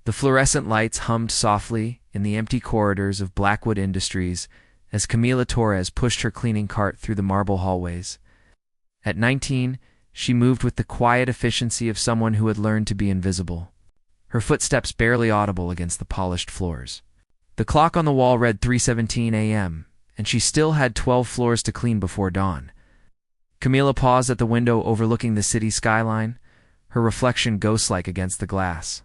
The fluorescent lights hummed softly in the empty corridors of Blackwood Industries as Camila Torres pushed her cleaning cart through the marble hallways. At 19, she moved with the quiet efficiency of someone who had learned to be invisible, her footsteps barely audible against the polished floors. The clock on the wall read 3:17 a.m., and she still had 12 floors to clean before dawn. Camila paused at the window overlooking the city skyline, her reflection ghost-like against the glass.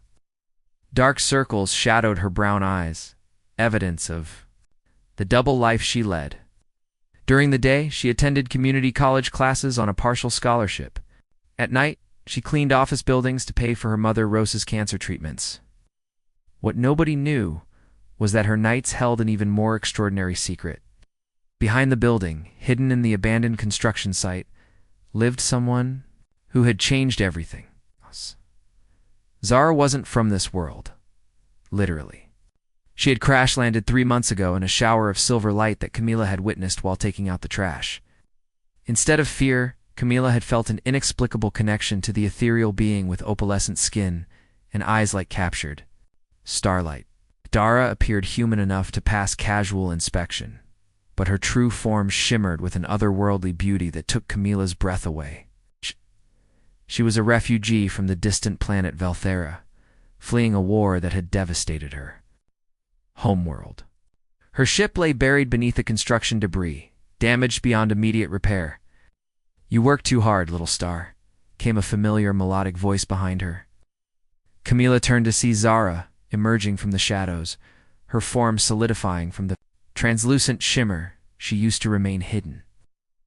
Dark circles shadowed her brown eyes, evidence of the double life she led. During the day, she attended community college classes on a partial scholarship. At night, she cleaned office buildings to pay for her mother Rosa's cancer treatments. What nobody knew was that her nights held an even more extraordinary secret. Behind the building, hidden in the abandoned construction site, lived someone who had changed everything. Zara wasn't from this world, literally. She had crash-landed 3 months ago in a shower of silver light that Camila had witnessed while taking out the trash. Instead of fear, Camila had felt an inexplicable connection to the ethereal being with opalescent skin and eyes like captured starlight. Dara appeared human enough to pass casual inspection, but her true form shimmered with an otherworldly beauty that took Camila's breath away. She was a refugee from the distant planet Valthera, fleeing a war that had devastated her homeworld. Her ship lay buried beneath the construction debris, damaged beyond immediate repair. "You work too hard, little star," came a familiar melodic voice behind her. Camila turned to see Zara emerging from the shadows, her form solidifying from the translucent shimmer she used to remain hidden.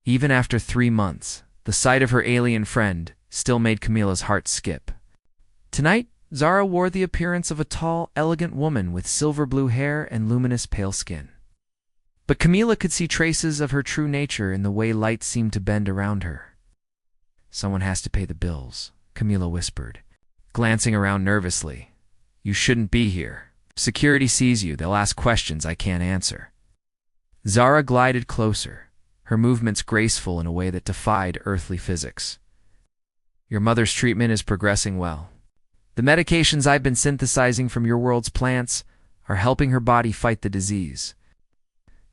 Even after 3 months, the sight of her alien friend still made Camila's heart skip. Tonight, Zara wore the appearance of a tall, elegant woman with silver blue hair and luminous pale skin. But Camila could see traces of her true nature in the way light seemed to bend around her. "Someone has to pay the bills," Camila whispered, glancing around nervously. "You shouldn't be here. If security sees you, they'll ask questions I can't answer." Zara glided closer, her movements graceful in a way that defied earthly physics. "Your mother's treatment is progressing well. The medications I've been synthesizing from your world's plants are helping her body fight the disease."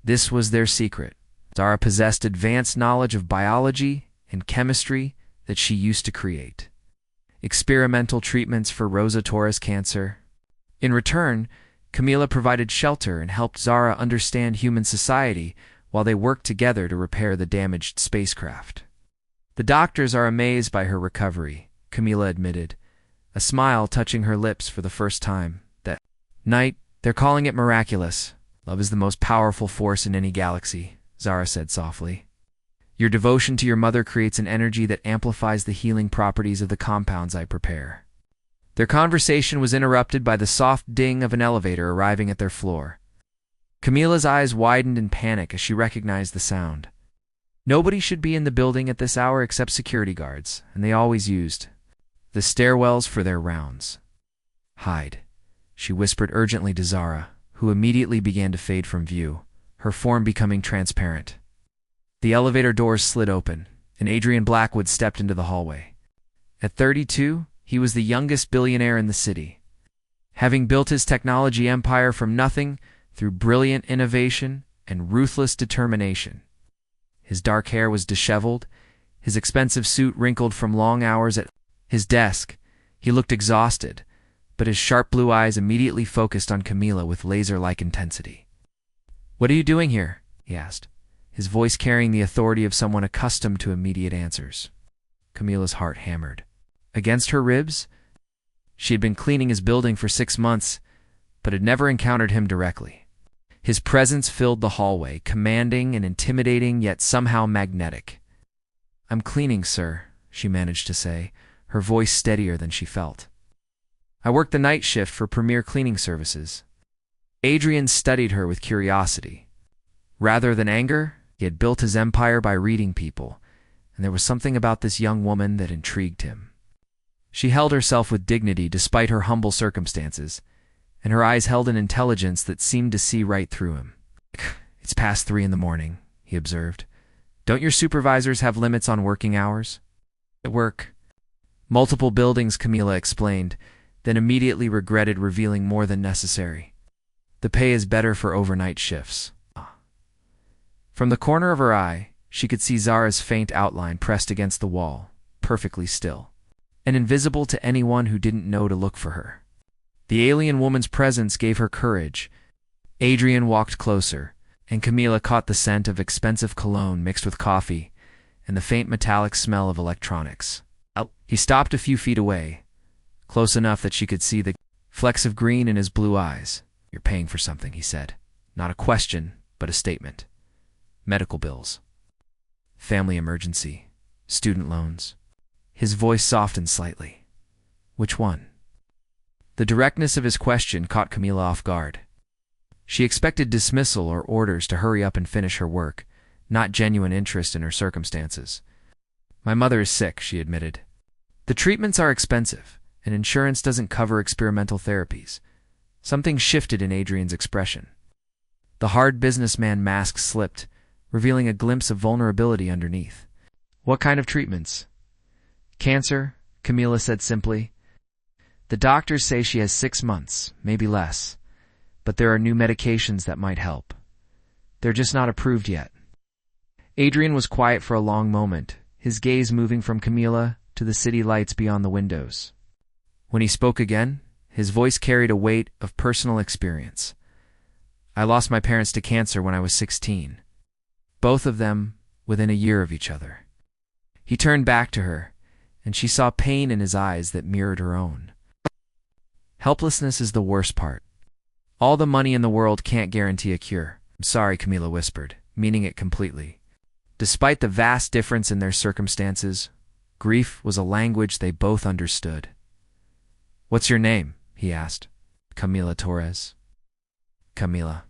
This was their secret. Zara possessed advanced knowledge of biology and chemistry that she used to create. Experimental treatments for Rosa Torres' cancer. In return, Camila provided shelter and helped Zara understand human society while they worked together to repair the damaged spacecraft. "The doctors are amazed by her recovery," Camila admitted, a smile touching her lips for the first time. That night, "They're calling it miraculous. Love is the most powerful force in any galaxy," Zara said softly. "Your devotion to your mother creates an energy that amplifies the healing properties of the compounds I prepare." Their conversation was interrupted by the soft ding of an elevator arriving at their floor. Camila's eyes widened in panic as she recognized the sound. Nobody should be in the building at this hour except security guards, and they always used the stairwells for their rounds. "Hide," she whispered urgently to Zara, who immediately began to fade from view, her form becoming transparent. The elevator doors slid open, and Adrian Blackwood stepped into the hallway. At 32, he was the youngest billionaire in the city. Having built his technology empire from nothing through brilliant innovation and ruthless determination. His dark hair was disheveled, his expensive suit wrinkled from long hours at his desk. He looked exhausted, but his sharp blue eyes immediately focused on Camila with laser-like intensity. "What are you doing here?" he asked, his voice carrying the authority of someone accustomed to immediate answers. Camila's heart hammered. Against her ribs? She had been cleaning his building for 6 months, but had never encountered him directly. His presence filled the hallway, commanding and intimidating, yet somehow magnetic. "I'm cleaning, sir," she managed to say, her voice steadier than she felt. "I work the night shift for Premier Cleaning Services." Adrian studied her with curiosity. Rather than anger, he had built his empire by reading people, and there was something about this young woman that intrigued him. She held herself with dignity despite her humble circumstances, and her eyes held an intelligence that seemed to see right through him. "It's past 3 in the morning," he observed. "Don't your supervisors have limits on working hours?" "At work. Multiple buildings," Camila explained, then immediately regretted revealing more than necessary. The pay is better for overnight shifts. From the corner of her eye, she could see Zara's faint outline pressed against the wall, perfectly still, and invisible to anyone who didn't know to look for her. The alien woman's presence gave her courage. Adrian walked closer, and Camila caught the scent of expensive cologne mixed with coffee and the faint metallic smell of electronics. He stopped a few feet away, close enough that she could see the flecks of green in his blue eyes. "You're paying for something," he said. Not a question, but a statement. Medical bills. Family emergency. Student loans. His voice softened slightly. "Which one?" The directness of his question caught Camila off guard. She expected dismissal or orders to hurry up and finish her work, not genuine interest in her circumstances. "My mother is sick," she admitted. "The treatments are expensive, and insurance doesn't cover experimental therapies." Something shifted in Adrian's expression. The hard businessman mask slipped, revealing a glimpse of vulnerability underneath. "What kind of treatments?" "Cancer," Camila said simply. "The doctors say she has 6 months, maybe less, but there are new medications that might help. They're just not approved yet." Adrian was quiet for a long moment, his gaze moving from Camila to the city lights beyond the windows. When he spoke again, his voice carried a weight of personal experience. "I lost my parents to cancer when I was 16. Both of them within a year of each other." He turned back to her, and she saw pain in his eyes that mirrored her own. "Helplessness is the worst part. All the money in the world can't guarantee a cure." "I'm sorry," Camila whispered, meaning it completely. Despite the vast difference in their circumstances, grief was a language they both understood. "What's your name?" he asked. "Camila Torres." "Camila."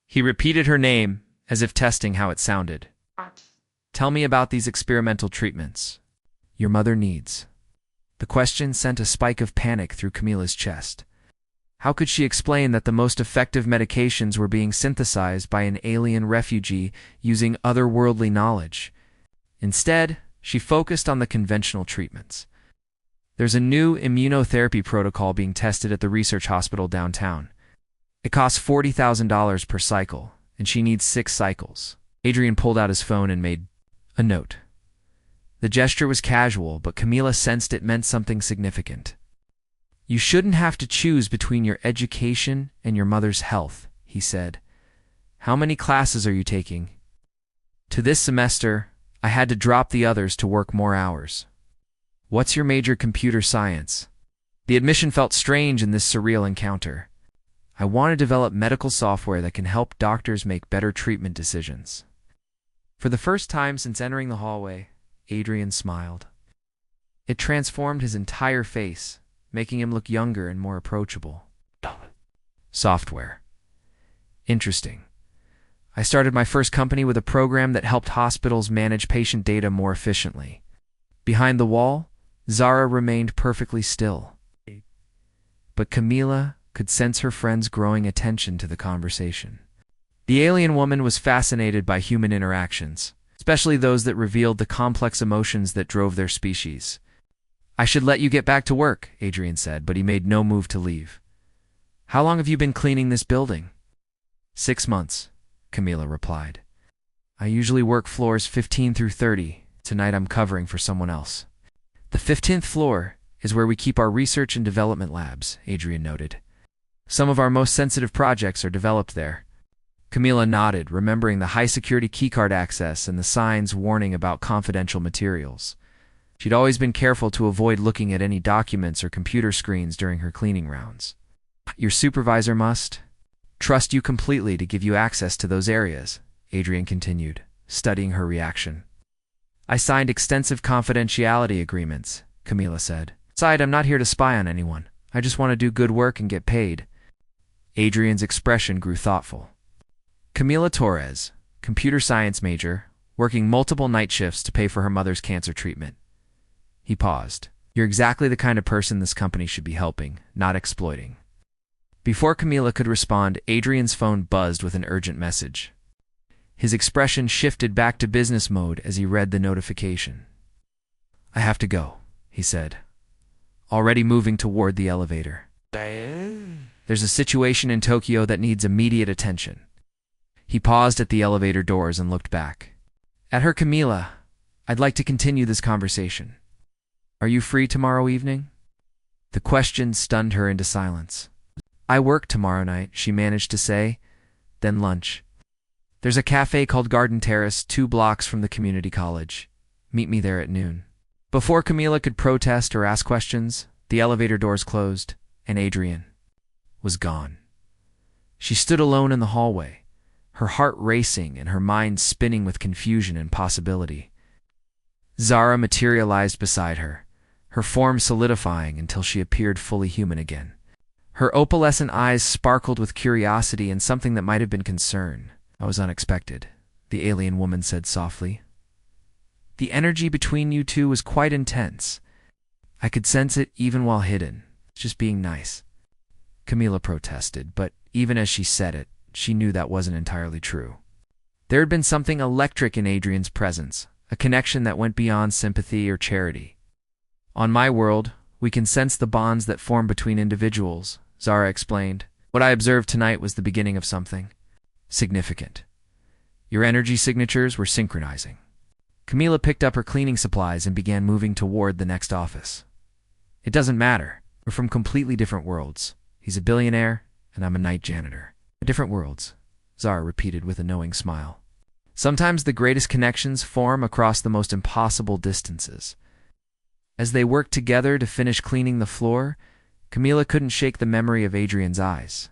He repeated her name, as if testing how it sounded. "Tell me about these experimental treatments your mother needs." The question sent a spike of panic through Camila's chest. How could she explain that the most effective medications were being synthesized by an alien refugee using otherworldly knowledge? Instead, she focused on the conventional treatments. "There's a new immunotherapy protocol being tested at the research hospital downtown. It costs $40,000 per cycle, and she needs 6 cycles. Adrian pulled out his phone and made a note. The gesture was casual, but Camila sensed it meant something significant. "You shouldn't have to choose between your education and your mother's health," he said. "How many classes are you taking?" "To this semester, I had to drop the others to work more hours." "What's your major?" "Computer science." The admission felt strange in this surreal encounter. "I want to develop medical software that can help doctors make better treatment decisions." For the first time since entering the hallway, Adrian smiled. It transformed his entire face, making him look younger and more approachable. "Software. Interesting. I started my first company with a program that helped hospitals manage patient data more efficiently." Behind the wall, Zara remained perfectly still. But Camila could sense her friend's growing attention to the conversation. The alien woman was fascinated by human interactions, especially those that revealed the complex emotions that drove their species. "I should let you get back to work," Adrian said, but he made no move to leave. "How long have you been cleaning this building?" 6 months, Camila replied. "I usually work floors 15 through 30. Tonight I'm covering for someone else." "The 15th floor is where we keep our research and development labs," Adrian noted. "Some of our most sensitive projects are developed there." Camila nodded, remembering the high-security keycard access and the signs warning about confidential materials. She'd always been careful to avoid looking at any documents or computer screens during her cleaning rounds. "Your supervisor must trust you completely to give you access to those areas," Adrian continued, studying her reaction. "I signed extensive confidentiality agreements," Camila said. "Besides, I'm not here to spy on anyone. I just want to do good work and get paid." Adrian's expression grew thoughtful. Camila Torres, computer science major, working multiple night shifts to pay for her mother's cancer treatment. He paused. "You're exactly the kind of person this company should be helping, not exploiting." Before Camila could respond, Adrian's phone buzzed with an urgent message. His expression shifted back to business mode as he read the notification. "I have to go," he said. already moving toward the elevator. There's a situation in Tokyo that needs immediate attention. He paused at the elevator doors and looked back. At her, Camila, I'd like to continue this conversation. Are you free tomorrow evening? The question stunned her into silence. I work tomorrow night, she managed to say, then lunch. There's a cafe called Garden Terrace 2 blocks from the community college. Meet me there at noon. Before Camila could protest or ask questions, the elevator doors closed, and Adrian was gone. She stood alone in the hallway, her heart racing and her mind spinning with confusion and possibility. Zara materialized beside her, her form solidifying until she appeared fully human again. Her opalescent eyes sparkled with curiosity and something that might have been concern. I was unexpected, the alien woman said softly. The energy between you two was quite intense. I could sense it even while hidden, just being nice. Camila protested, but even as she said it, she knew that wasn't entirely true. There had been something electric in Adrian's presence, a connection that went beyond sympathy or charity. On my world, we can sense the bonds that form between individuals, Zara explained. What I observed tonight was the beginning of something significant. Your energy signatures were synchronizing. Camila picked up her cleaning supplies and began moving toward the next office. It doesn't matter. We're from completely different worlds. He's a billionaire, and I'm a night janitor. Different worlds, Zara repeated with a knowing smile. Sometimes the greatest connections form across the most impossible distances. As they worked together to finish cleaning the floor, Camila couldn't shake the memory of Adrian's eyes.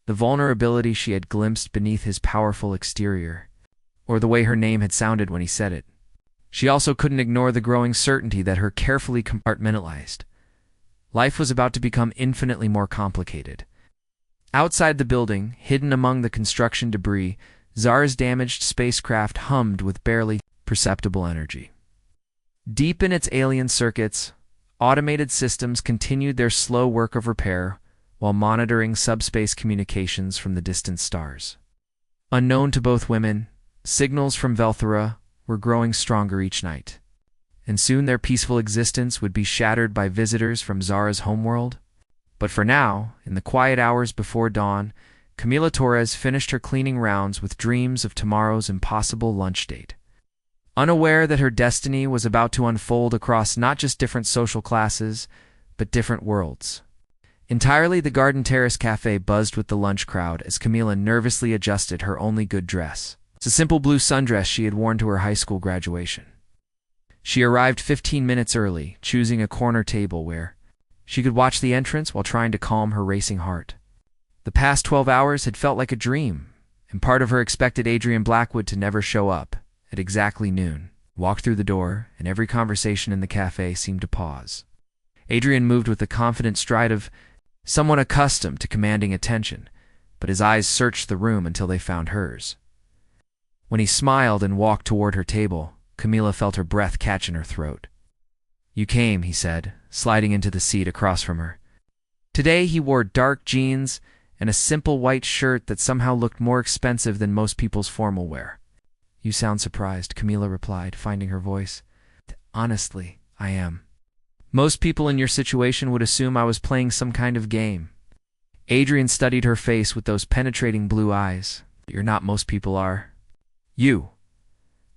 The vulnerability she had glimpsed beneath his powerful exterior, or the way her name had sounded when he said it. She also couldn't ignore the growing certainty that her carefully compartmentalized life was about to become infinitely more complicated. Outside the building, hidden among the construction debris, Zara's damaged spacecraft hummed with barely perceptible energy. Deep in its alien circuits, automated systems continued their slow work of repair while monitoring subspace communications from the distant stars. Unknown to both women, signals from Velthera were growing stronger each night, and soon their peaceful existence would be shattered by visitors from Zara's homeworld. But for now, in the quiet hours before dawn, Camila Torres finished her cleaning rounds with dreams of tomorrow's impossible lunch date. Unaware that her destiny was about to unfold across not just different social classes, but different worlds. Entirely, the Garden Terrace Cafe buzzed with the lunch crowd as Camila nervously adjusted her only good dress. It's a simple blue sundress she had worn to her high school graduation. She arrived 15 minutes early, choosing a corner table where she could watch the entrance while trying to calm her racing heart. The past 12 hours had felt like a dream, and part of her expected Adrian Blackwood to never show up at exactly noon. Walked through the door, and every conversation in the cafe seemed to pause. Adrian moved with the confident stride of someone accustomed to commanding attention, but his eyes searched the room until they found hers. When he smiled and walked toward her table, Camila felt her breath catch in her throat. You came, he said, sliding into the seat across from her. Today he wore dark jeans and a simple white shirt that somehow looked more expensive than most people's formal wear. You sound surprised, Camila replied, finding her voice. Honestly, I am. Most people in your situation would assume I was playing some kind of game. Adrian studied her face with those penetrating blue eyes. You're not most people are. You.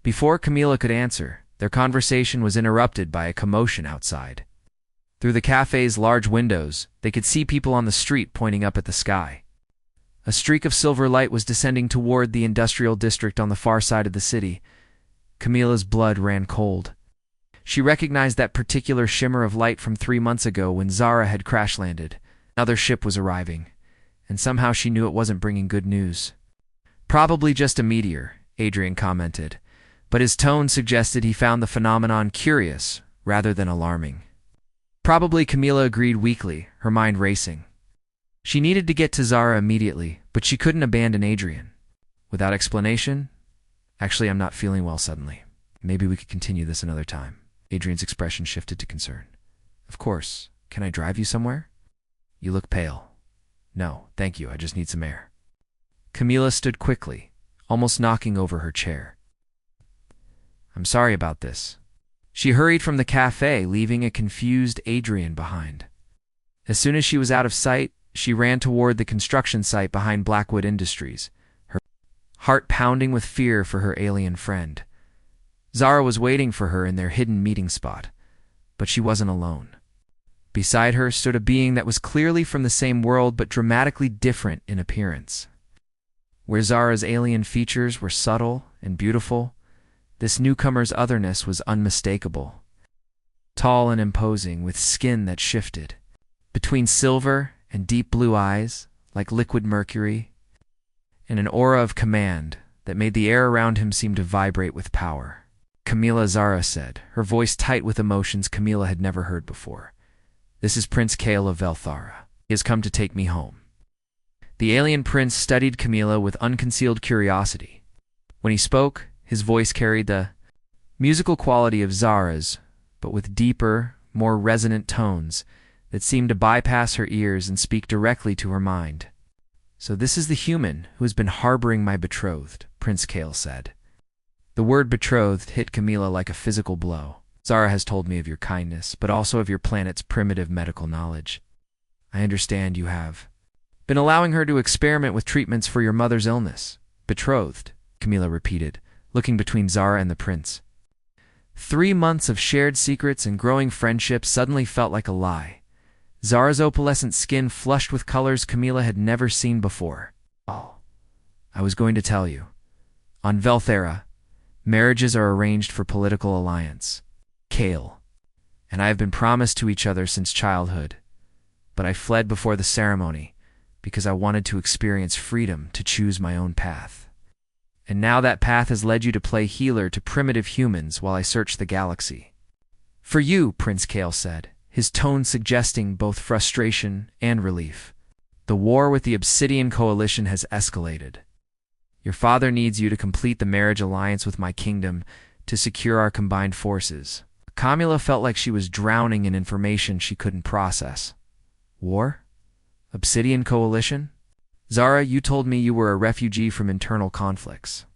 Before Camila could answer, their conversation was interrupted by a commotion outside. Through the cafe's large windows, they could see people on the street pointing up at the sky. A streak of silver light was descending toward the industrial district on the far side of the city. Camila's blood ran cold. She recognized that particular shimmer of light from 3 months ago when Zara had crash-landed. Another ship was arriving, and somehow she knew it wasn't bringing good news. Probably just a meteor, Adrian commented, but his tone suggested he found the phenomenon curious rather than alarming. Probably, Camila agreed weakly, her mind racing. She needed to get to Zara immediately, but she couldn't abandon Adrian. Without explanation, actually, I'm not feeling well suddenly. Maybe we could continue this another time. Adrian's expression shifted to concern. Of course. Can I drive you somewhere? You look pale. No, thank you. I just need some air. Camila stood quickly, almost knocking over her chair. I'm sorry about this. She hurried from the cafe, leaving a confused Adrian behind. As soon as she was out of sight, she ran toward the construction site behind Blackwood Industries, her heart pounding with fear for her alien friend. Zara was waiting for her in their hidden meeting spot, but she wasn't alone. Beside her stood a being that was clearly from the same world but dramatically different in appearance. Where Zara's alien features were subtle and beautiful, this newcomer's otherness was unmistakable. Tall and imposing, with skin that shifted between silver and deep blue eyes, like liquid mercury, and an aura of command that made the air around him seem to vibrate with power. Camila, Zara said, her voice tight with emotions Camila had never heard before. This is Prince Kale of Velthara. He has come to take me home. The alien prince studied Camila with unconcealed curiosity. When he spoke, his voice carried the musical quality of Zara's, but with deeper, more resonant tones that seemed to bypass her ears and speak directly to her mind. So this is the human who has been harboring my betrothed, Prince Kale said. The word betrothed hit Camila like a physical blow. Zara has told me of your kindness, but also of your planet's primitive medical knowledge. I understand you have been allowing her to experiment with treatments for your mother's illness. Betrothed, Camila repeated, looking between Zara and the prince. 3 months of shared secrets and growing friendship suddenly felt like a lie. Zara's opalescent skin flushed with colors Camila had never seen before. Oh, I was going to tell you. On Velthara, marriages are arranged for political alliance. Kale and I have been promised to each other since childhood, but I fled before the ceremony because I wanted to experience freedom to choose my own path. And now that path has led you to play healer to primitive humans while I search the galaxy. For you, Prince Kale said, his tone suggesting both frustration and relief. The war with the Obsidian Coalition has escalated. Your father needs you to complete the marriage alliance with my kingdom to secure our combined forces. Camila felt like she was drowning in information she couldn't process. War? Obsidian Coalition? Zara, you told me you were a refugee from internal conflicts.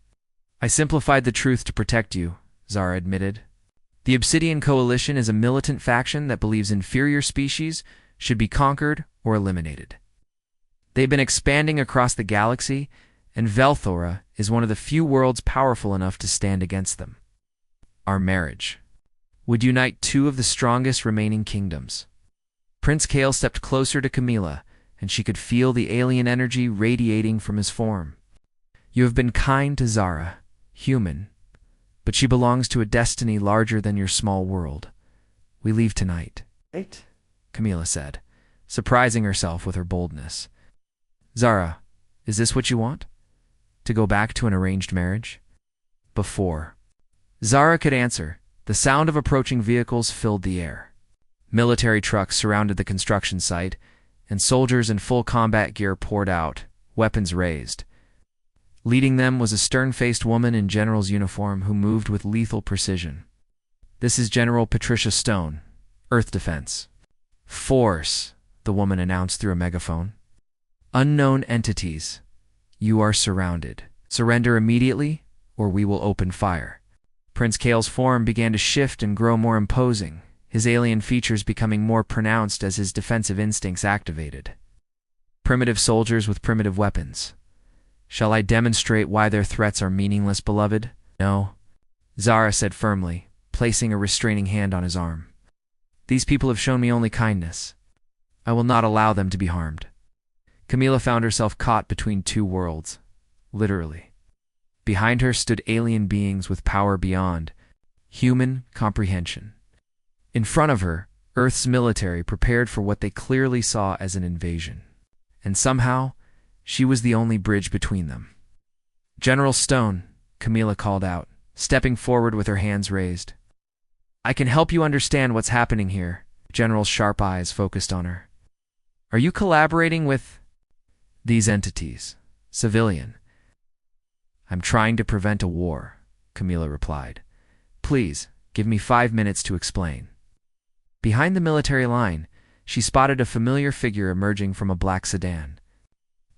I simplified the truth to protect you, Zara admitted. The Obsidian Coalition is a militant faction that believes inferior species should be conquered or eliminated. They've been expanding across the galaxy, and Velthara is one of the few worlds powerful enough to stand against them. Our marriage would unite 2 of the strongest remaining kingdoms. Prince Kale stepped closer to Camila, and she could feel the alien energy radiating from his form. You have been kind to Zara, human, but she belongs to a destiny larger than your small world. We leave tonight. Right? Camila said, surprising herself with her boldness. Zara, is this what you want? To go back to an arranged marriage? Before Zara could answer, the sound of approaching vehicles filled the air. Military trucks surrounded the construction site, and soldiers in full combat gear poured out, weapons raised. Leading them was a stern-faced woman in general's uniform who moved with lethal precision. This is General Patricia Stone, Earth Defense. Force, the woman announced through a megaphone. Unknown entities. You are surrounded. Surrender immediately, or we will open fire. Prince Kale's form began to shift and grow more imposing, his alien features becoming more pronounced as his defensive instincts activated. Primitive soldiers with primitive weapons. Shall I demonstrate why their threats are meaningless, beloved? No, Zara said firmly, placing a restraining hand on his arm. These people have shown me only kindness. I will not allow them to be harmed. Camila found herself caught between 2 worlds, literally. Behind her stood alien beings with power beyond human comprehension. In front of her, Earth's military prepared for what they clearly saw as an invasion. And somehow, she was the only bridge between them. General Stone, Camila called out, stepping forward with her hands raised. I can help you understand what's happening here. General's sharp eyes focused on her. Are you collaborating with these entities? Civilian. I'm trying to prevent a war, Camila replied. Please, give me 5 minutes to explain. Behind the military line, she spotted a familiar figure emerging from a black sedan.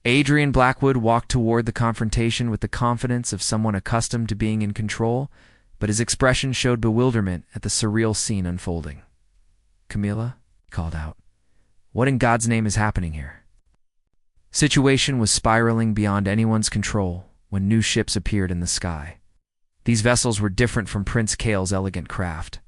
Adrian Blackwood walked toward the confrontation with the confidence of someone accustomed to being in control, but his expression showed bewilderment at the surreal scene unfolding. "Camila?" he called out. "What in God's name is happening here?" Situation was spiraling beyond anyone's control when new ships appeared in the sky. These vessels were different from Prince Kale's elegant craft.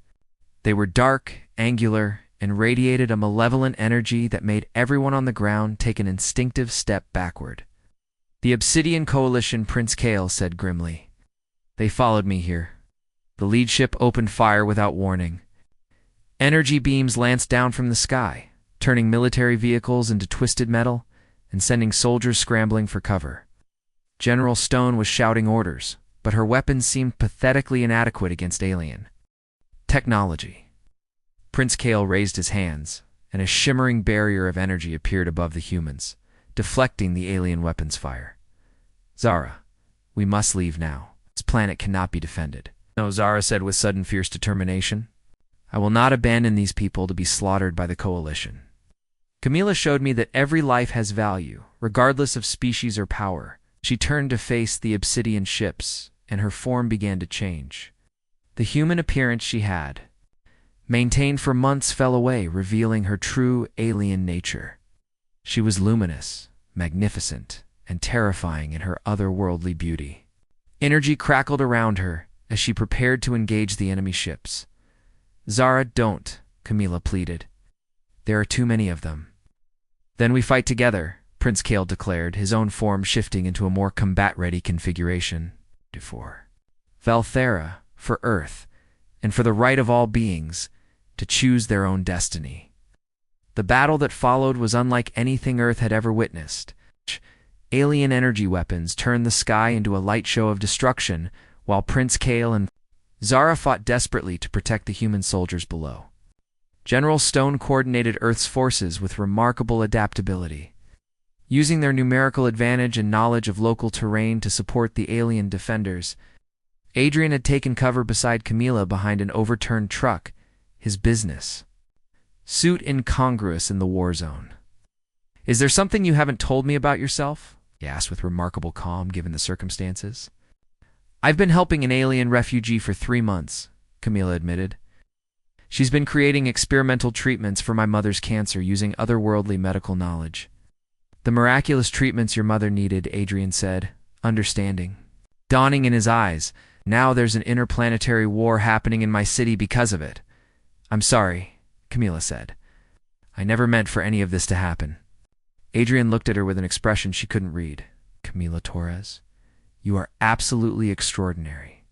They were dark, angular, and radiated a malevolent energy that made everyone on the ground take an instinctive step backward. "The Obsidian Coalition," Prince Kale said grimly. "They followed me here." The lead ship opened fire without warning. Energy beams lanced down from the sky, turning military vehicles into twisted metal and sending soldiers scrambling for cover. General Stone was shouting orders, but her weapons seemed pathetically inadequate against alien technology. Prince Kale raised his hands, and a shimmering barrier of energy appeared above the humans, deflecting the alien weapons fire. "Zara, we must leave now. This planet cannot be defended." "No," Zara said with sudden fierce determination. "I will not abandon these people to be slaughtered by the Coalition." Camila showed me that every life has value, regardless of species or power. She turned to face the obsidian ships, and her form began to change. The human appearance she had maintained for months fell away, revealing her true alien nature. She was luminous, magnificent, and terrifying in her otherworldly beauty. Energy crackled around her as she prepared to engage the enemy ships. "Zara, don't," Camila pleaded. "There are too many of them." "Then we fight together," Prince Kale declared, his own form shifting into a more combat-ready configuration. For Valthera, for Earth, and for the right of all beings to choose their own destiny. The battle that followed was unlike anything Earth had ever witnessed. Alien energy weapons turned the sky into a light show of destruction, while Prince Kale and Zara fought desperately to protect the human soldiers below. General Stone coordinated Earth's forces with remarkable adaptability, using their numerical advantage and knowledge of local terrain to support the alien defenders. Adrian had taken cover beside Camila behind an overturned truck, his business suit incongruous in the war zone. "Is there something you haven't told me about yourself?" he asked with remarkable calm given the circumstances. "I've been helping an alien refugee for 3 months, Camila admitted. "She's been creating experimental treatments for my mother's cancer using otherworldly medical knowledge." "The miraculous treatments your mother needed," Adrian said, understanding, dawning in his eyes. "Now there's an interplanetary war happening in my city because of it." "I'm sorry," Camila said. "I never meant for any of this to happen." Adrian looked at her with an expression she couldn't read. "Camila Torres, you are absolutely extraordinary."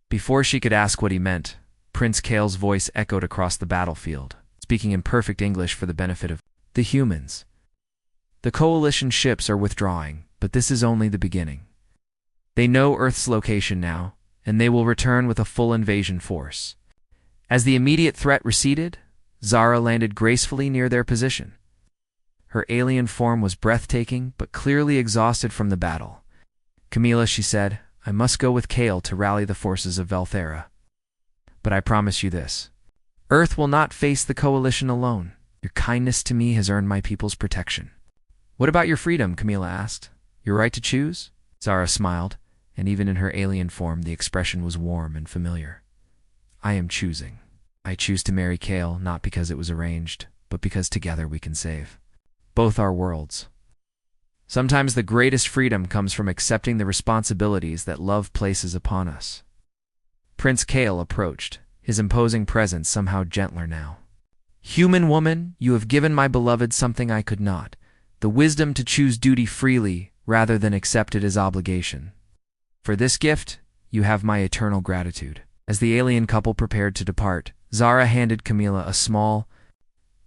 Before she could ask what he meant, Prince Kale's voice echoed across the battlefield, speaking in perfect English for the benefit of the humans. "The Coalition ships are withdrawing, but this is only the beginning. They know Earth's location now, and they will return with a full invasion force." As the immediate threat receded, Zara landed gracefully near their position. Her alien form was breathtaking, but clearly exhausted from the battle. "Camila," she said, "I must go with Kale to rally the forces of Valthera. But I promise you this. Earth will not face the Coalition alone. Your kindness to me has earned my people's protection." "What about your freedom?" Camila asked. "Your right to choose?" Zara smiled, and even in her alien form the expression was warm and familiar. "I am choosing. I choose to marry Kale not because it was arranged, but because together we can save both our worlds." Sometimes the greatest freedom comes from accepting the responsibilities that love places upon us. Prince Kale approached, his imposing presence somehow gentler now. "Human woman, you have given my beloved something I could not, the wisdom to choose duty freely rather than accept it as obligation. For this gift, you have my eternal gratitude." As the alien couple prepared to depart, Zara handed Camila a small,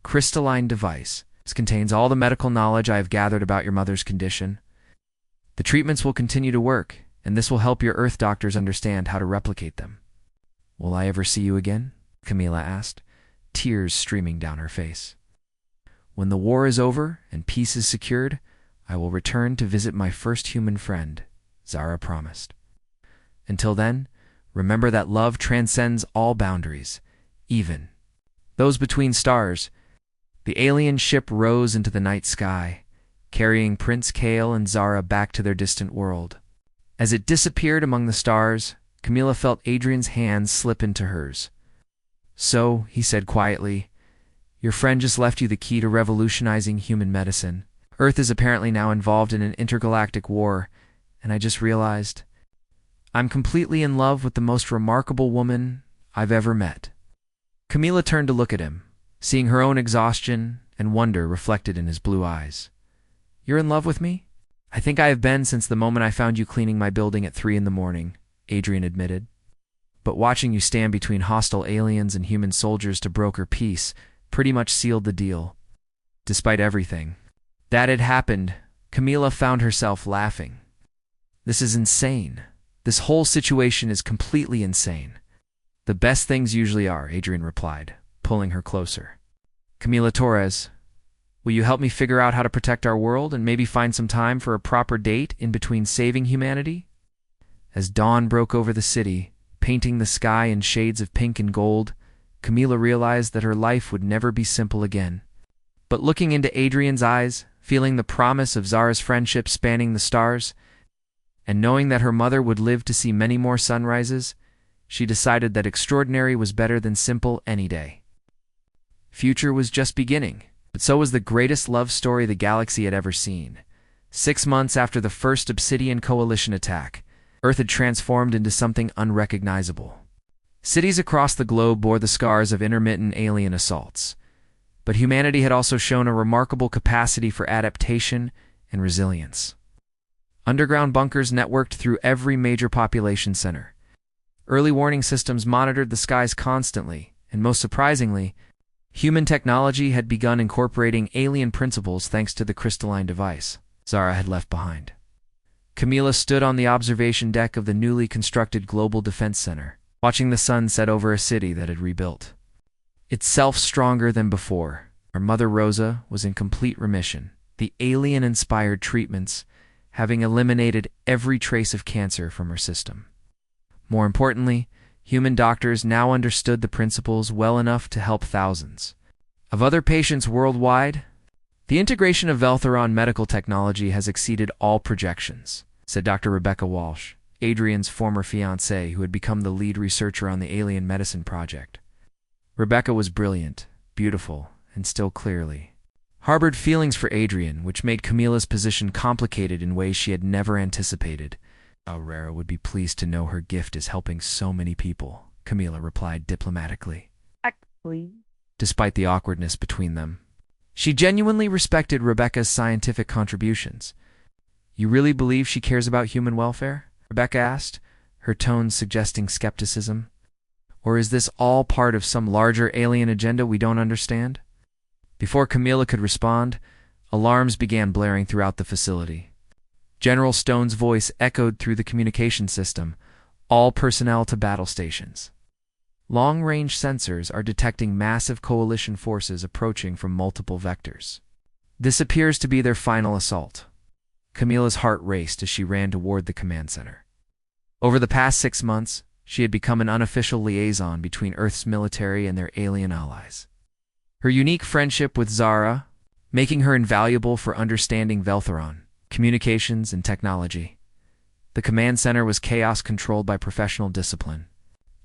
crystalline device. "This contains all the medical knowledge I have gathered about your mother's condition. The treatments will continue to work, and this will help your Earth doctors understand how to replicate them." "Will I ever see you again?" Camila asked, tears streaming down her face. "When the war is over and peace is secured, I will return to visit my first human friend," Zara promised. "Until then, remember that love transcends all boundaries, even those between stars." The alien ship rose into the night sky, carrying Prince Kale and Zara back to their distant world. As it disappeared among the stars, Camila felt Adrian's hands slip into hers. "So," he said quietly, "your friend just left you the key to revolutionizing human medicine. Earth is apparently now involved in an intergalactic war, and I just realized I'm completely in love with the most remarkable woman I've ever met." Camila turned to look at him, seeing her own exhaustion and wonder reflected in his blue eyes. "You're in love with me?" "I think I have been since the moment I found you cleaning my building at 3 in the morning, Adrian admitted. "But watching you stand between hostile aliens and human soldiers to broker peace pretty much sealed the deal." Despite everything that had happened, Camila found herself laughing. "This is insane. This whole situation is completely insane." "The best things usually are," Adrian replied, pulling her closer. "Camila Torres, will you help me figure out how to protect our world and maybe find some time for a proper date in between saving humanity?" As dawn broke over the city, painting the sky in shades of pink and gold, Camila realized that her life would never be simple again. But looking into Adrian's eyes, feeling the promise of Zara's friendship spanning the stars, and knowing that her mother would live to see many more sunrises, she decided that extraordinary was better than simple any day. Future was just beginning, but so was the greatest love story the galaxy had ever seen. 6 months after the first Obsidian Coalition attack, Earth had transformed into something unrecognizable. Cities across the globe bore the scars of intermittent alien assaults, but humanity had also shown a remarkable capacity for adaptation and resilience. Underground bunkers networked through every major population center. Early warning systems monitored the skies constantly, and most surprisingly, human technology had begun incorporating alien principles thanks to the crystalline device Zara had left behind. Camila stood on the observation deck of the newly constructed Global Defense Center, watching the sun set over a city that had rebuilt itself stronger than before. Her mother Rosa was in complete remission, the alien-inspired treatments having eliminated every trace of cancer from her system. More importantly, human doctors now understood the principles well enough to help thousands of other patients worldwide. "The integration of Veltheron medical technology has exceeded all projections," said Dr. Rebecca Walsh, Adrian's former fiancée who had become the lead researcher on the alien medicine project. Rebecca was brilliant, beautiful, and still clearly harbored feelings for Adrian, which made Camila's position complicated in ways she had never anticipated. "Aurora would be pleased to know her gift is helping so many people," Camila replied diplomatically. Actually, Despite the awkwardness between them, she genuinely respected Rebecca's scientific contributions. "You really believe she cares about human welfare?" Rebecca asked, her tones suggesting skepticism. "Or is this all part of some larger alien agenda we don't understand?" Before Camila could respond, alarms began blaring throughout the facility. General Stone's voice echoed through the communication system, "All personnel to battle stations. Long-range sensors are detecting massive coalition forces approaching from multiple vectors. This appears to be their final assault." Camila's heart raced as she ran toward the command center. Over the past 6 months, she had become an unofficial liaison between Earth's military and their alien allies. Her unique friendship with Zara, making her invaluable for understanding Veltheron, communications, and technology. The command center was chaos controlled by professional discipline.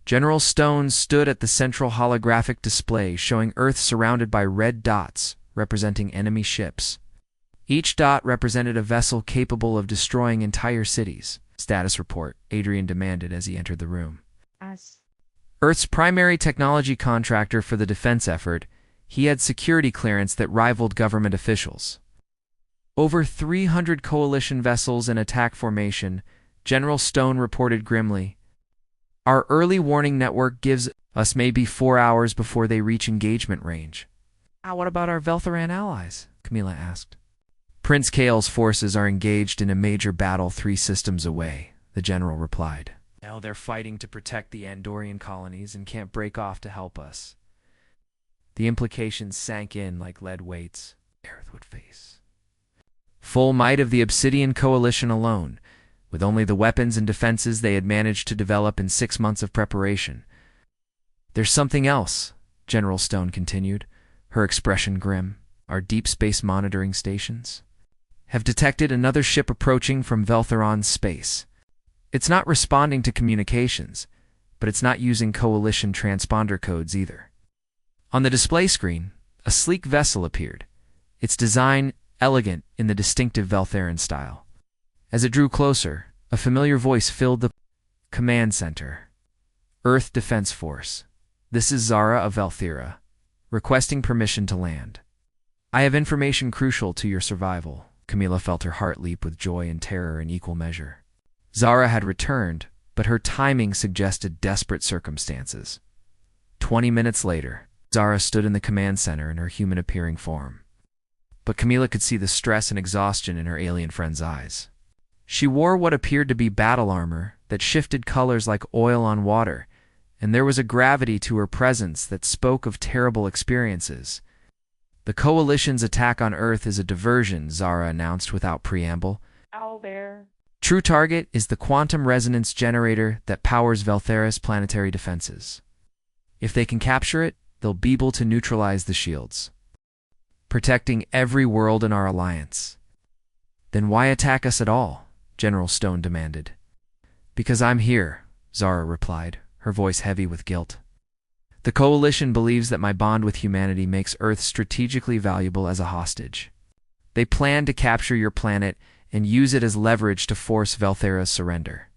General Stone stood at the central holographic display showing Earth surrounded by red dots representing enemy ships. Each dot represented a vessel capable of destroying entire cities. "Status report," Adrian demanded as he entered the room. as Earth's primary technology contractor for the defense effort, he had security clearance that rivaled government officials. Over 300 coalition vessels in attack formation, General Stone reported grimly. "Our early warning network gives us maybe 4 hours before they reach engagement range." "What about our Veltheran allies?" Camila asked. "Prince Kael's forces are engaged in a major battle 3 systems away," the general replied. "Now they're fighting to protect the Andorian colonies and can't break off to help us." The implications sank in like lead weights Earth would face. Full might of the Obsidian Coalition alone, with only the weapons and defenses they had managed to develop in 6 months of preparation. "There's something else," General Stone continued, her expression grim. "Our deep space monitoring stations have detected another ship approaching from Veltheron's space. It's not responding to communications, but it's not using coalition transponder codes either. On the display screen, a sleek vessel appeared, its design elegant in the distinctive Veltheran style. As it drew closer, a familiar voice filled the command center. Earth Defense Force. This is Zara of Velthera, requesting permission to land. I have information crucial to your survival. Camila felt her heart leap with joy and terror in equal measure. Zara had returned, but her timing suggested desperate circumstances. 20 minutes later, Zara stood in the command center in her human-appearing form. But Camila could see the stress and exhaustion in her alien friend's eyes. She wore what appeared to be battle armor that shifted colors like oil on water, and there was a gravity to her presence that spoke of terrible experiences. The Coalition's attack on Earth is a diversion, Zara announced without preamble. Owlbear. True target is the quantum resonance generator that powers Velthera's planetary defenses. If they can capture it, they'll be able to neutralize the shields, protecting every world in our alliance. Then why attack us at all? General Stone demanded. Because I'm here, Zara replied, her voice heavy with guilt. The Coalition believes that my bond with humanity makes Earth strategically valuable as a hostage. They plan to capture your planet and use it as leverage to force Velthera's surrender.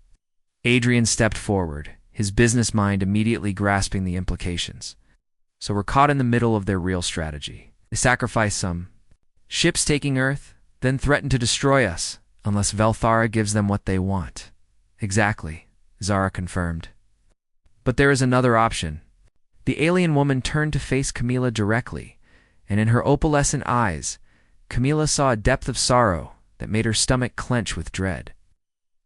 Adrian stepped forward, his business mind immediately grasping the implications. So we're caught in the middle of their real strategy. They sacrifice some ships taking Earth, then threaten to destroy us, unless Velthera gives them what they want. Exactly, Zara confirmed. But there is another option. The alien woman turned to face Camila directly, and in her opalescent eyes, Camila saw a depth of sorrow that made her stomach clench with dread.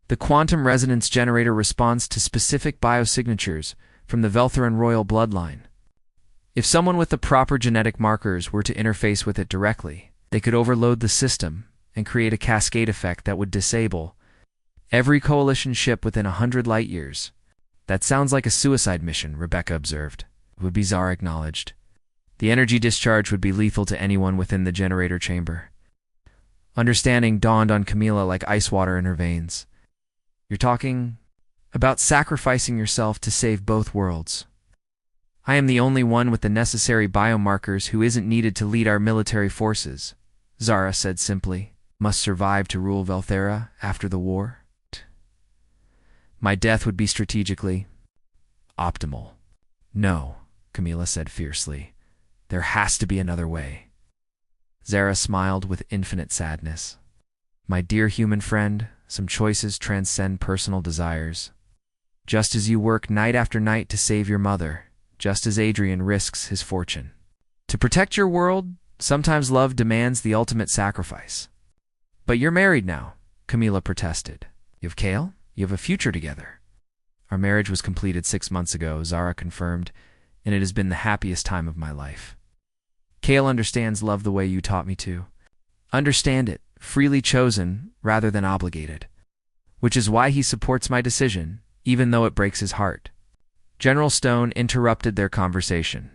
The quantum resonance generator responds to specific biosignatures from the Veltheran royal bloodline. If someone with the proper genetic markers were to interface with it directly, they could overload the system and create a cascade effect that would disable every Coalition ship within 100 light-years. That sounds like a suicide mission, Rebecca observed. It would be, Zara acknowledged. The energy discharge would be lethal to anyone within the generator chamber. Understanding dawned on Camila like ice water in her veins. You're talking about sacrificing yourself to save both worlds. I am the only one with the necessary biomarkers who isn't needed to lead our military forces, Zara said simply. Must survive to rule Velthera after the war. My death would be strategically optimal. No, Camila said fiercely. There has to be another way. Zara smiled with infinite sadness. My dear human friend, some choices transcend personal desires. Just as you work night after night to save your mother, just as Adrian risks his fortune. To protect your world, sometimes love demands the ultimate sacrifice. But you're married now, Camila protested. You have Kale? You have a future together. Our marriage was completed 6 months ago, Zara confirmed, and it has been the happiest time of my life. Kale understands love the way you taught me to. Understand it, freely chosen rather than obligated. Which is why he supports my decision, even though it breaks his heart. General Stone interrupted their conversation.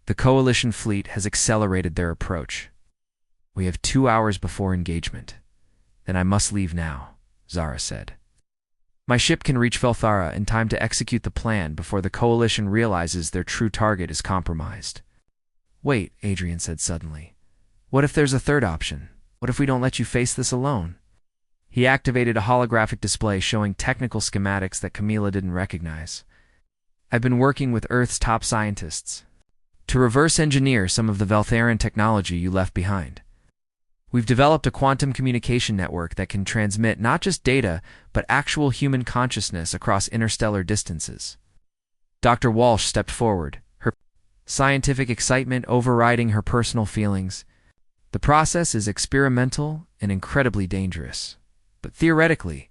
The Coalition fleet has accelerated their approach. We have 2 hours before engagement. Then I must leave now, Zara said. My ship can reach Velthera in time to execute the plan before the Coalition realizes their true target is compromised. Wait, Adrian said suddenly. What if there's a third option? What if we don't let you face this alone? He activated a holographic display showing technical schematics that Camila didn't recognize. I've been working with Earth's top scientists to reverse engineer some of the Veltheran technology you left behind. We've developed a quantum communication network that can transmit not just data, but actual human consciousness across interstellar distances. Dr. Walsh stepped forward, her scientific excitement overriding her personal feelings. The process is experimental and incredibly dangerous. But theoretically,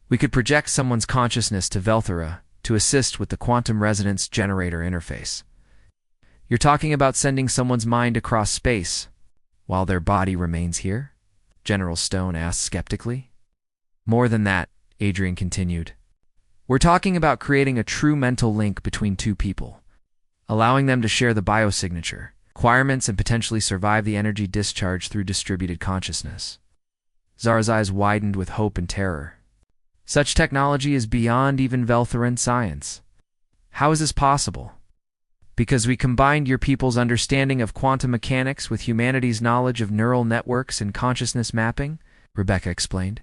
we could project someone's consciousness to Velthera to assist with the quantum resonance generator interface. You're talking about sending someone's mind across space while their body remains here? General Stone asked skeptically. More than that, Adrian continued. We're talking about creating a true mental link between two people, allowing them to share the biosignature, requirements, and potentially survive the energy discharge through distributed consciousness. Zara's eyes widened with hope and terror. Such technology is beyond even Veltheran science. How is this possible? Because we combined your people's understanding of quantum mechanics with humanity's knowledge of neural networks and consciousness mapping, Rebecca explained.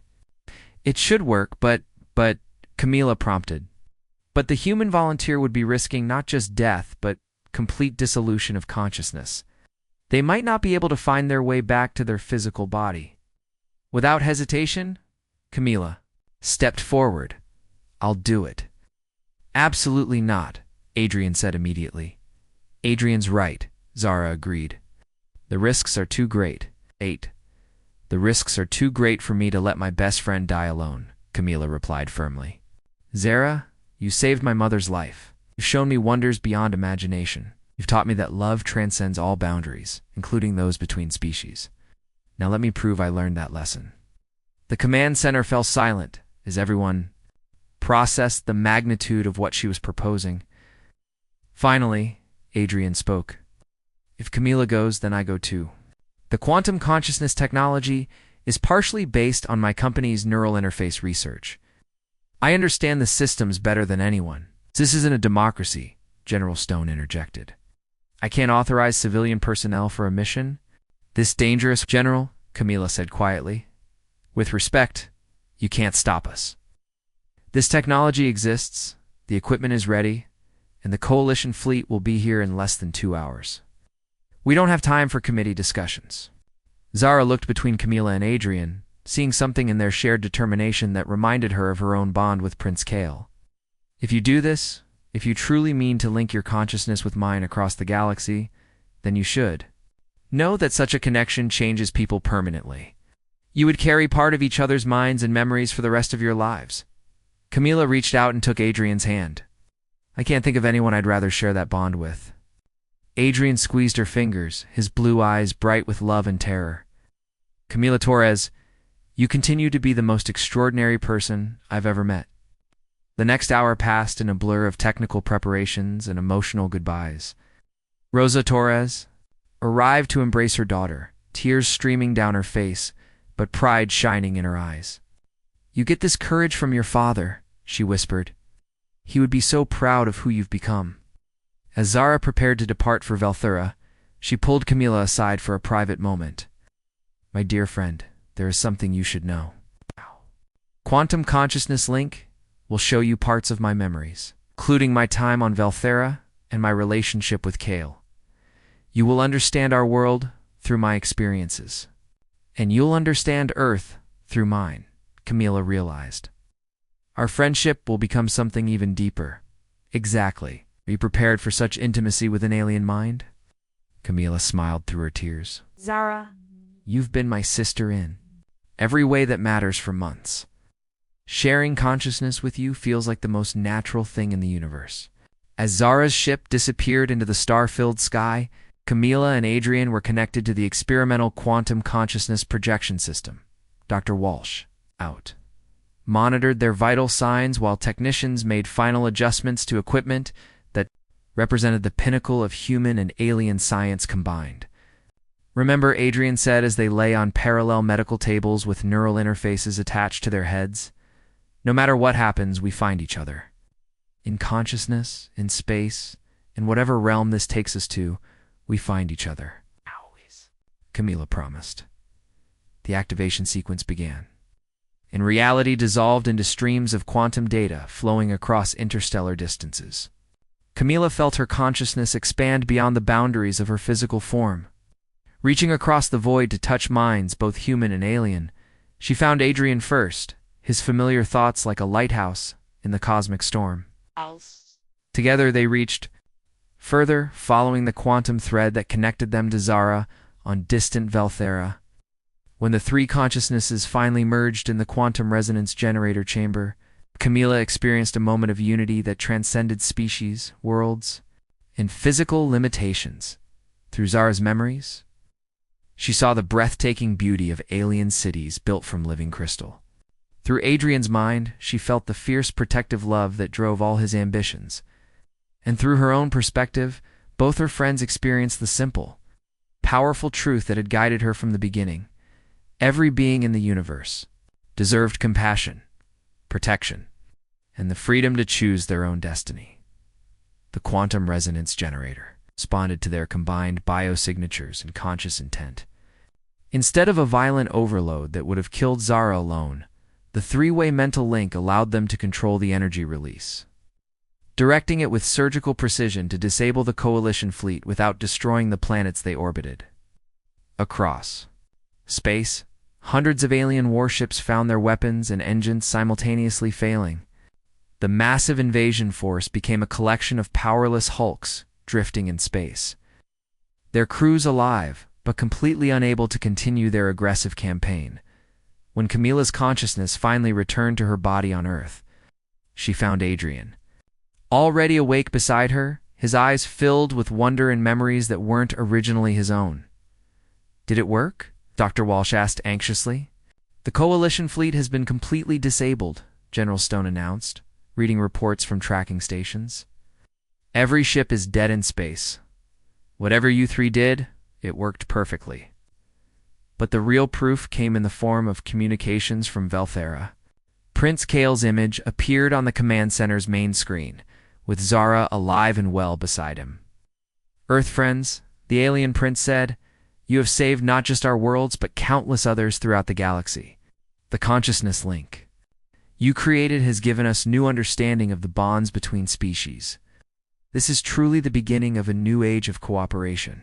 It should work, but, Camila prompted. But the human volunteer would be risking not just death, but complete dissolution of consciousness. They might not be able to find their way back to their physical body. Without hesitation, Camila stepped forward. I'll do it. Absolutely not, Adrian said immediately. Adrian's right, Zara agreed. The risks are too great. 8. The risks are too great for me to let my best friend die alone, Camila replied firmly. Zara, you saved my mother's life. You've shown me wonders beyond imagination. You've taught me that love transcends all boundaries, including those between species. Now let me prove I learned that lesson. The command center fell silent as everyone processed the magnitude of what she was proposing. Finally, Adrian spoke. If Camila goes, then I go too. The quantum consciousness technology is partially based on my company's neural interface research. I understand the systems better than anyone. This isn't a democracy, General Stone interjected. I can't authorize civilian personnel for a mission. This dangerous, General, Camila said quietly. With respect, you can't stop us. This technology exists, the equipment is ready, and the coalition fleet will be here in less than 2 hours. We don't have time for committee discussions. Zara looked between Camila and Adrian, seeing something in their shared determination that reminded her of her own bond with Prince Kale. If you do this, if you truly mean to link your consciousness with mine across the galaxy, then you should. Know that such a connection changes people permanently. You would carry part of each other's minds and memories for the rest of your lives. Camila reached out and took Adrian's hand. I can't think of anyone I'd rather share that bond with. Adrian squeezed her fingers, his blue eyes bright with love and terror. Camila Torres, you continue to be the most extraordinary person I've ever met. The next hour passed in a blur of technical preparations and emotional goodbyes. Rosa Torres arrived to embrace her daughter, tears streaming down her face, but pride shining in her eyes. You get this courage from your father, she whispered. He would be so proud of who you've become. As Zara prepared to depart for Velthura, she pulled Camila aside for a private moment. My dear friend, there is something you should know. Quantum Consciousness Link will show you parts of my memories, including my time on Velthura and my relationship with Kale. You will understand our world through my experiences, and you'll understand Earth through mine, Camila realized. Our friendship will become something even deeper. Exactly. Are you prepared for such intimacy with an alien mind? Camila smiled through her tears. Zara, you've been my sister in every way that matters for months. Sharing consciousness with you feels like the most natural thing in the universe. As Zara's ship disappeared into the star-filled sky, Camila and Adrian were connected to the experimental quantum consciousness projection system. Dr. Walsh, out, monitored their vital signs while technicians made final adjustments to equipment that represented the pinnacle of human and alien science combined. Remember, Adrian said as they lay on parallel medical tables with neural interfaces attached to their heads? No matter what happens, we find each other. In consciousness, in space, in whatever realm this takes us to, we find each other. Always, Camila promised. The activation sequence began. In reality dissolved into streams of quantum data flowing across interstellar distances. Camila felt her consciousness expand beyond the boundaries of her physical form. Reaching across the void to touch minds, both human and alien, she found Adrian first, his familiar thoughts like a lighthouse in the cosmic storm. Together they reached further, following the quantum thread that connected them to Zara on distant Velthera. When the three consciousnesses finally merged in the quantum resonance generator chamber, Camila experienced a moment of unity that transcended species, worlds, and physical limitations. Through Zara's memories, she saw the breathtaking beauty of alien cities built from living crystal. Through Adrian's mind, she felt the fierce protective love that drove all his ambitions. And through her own perspective, both her friends experienced the simple, powerful truth that had guided her from the beginning. Every being in the universe deserved compassion, protection, and the freedom to choose their own destiny. The quantum resonance generator responded to their combined biosignatures and conscious intent. Instead of a violent overload that would have killed Zara alone, the three-way mental link allowed them to control the energy release, directing it with surgical precision to disable the coalition fleet without destroying the planets they orbited. Across space, hundreds of alien warships found their weapons and engines simultaneously failing. The massive invasion force became a collection of powerless hulks drifting in space, their crews alive but completely unable to continue their aggressive campaign. When Camilla's consciousness finally returned to her body on Earth, she found Adrian already awake beside her, his eyes filled with wonder and memories that weren't originally his own. "Did it work?" Dr. Walsh asked anxiously. "The Coalition fleet has been completely disabled," General Stone announced, reading reports from tracking stations. "Every ship is dead in space. Whatever you three did, it worked perfectly." But the real proof came in the form of communications from Velthera. Prince Kale's image appeared on the command center's main screen, with Zara alive and well beside him. "Earth friends," the alien prince said, "you have saved not just our worlds but countless others throughout the galaxy. The consciousness link you created has given us new understanding of the bonds between species. This is truly the beginning of a new age of cooperation."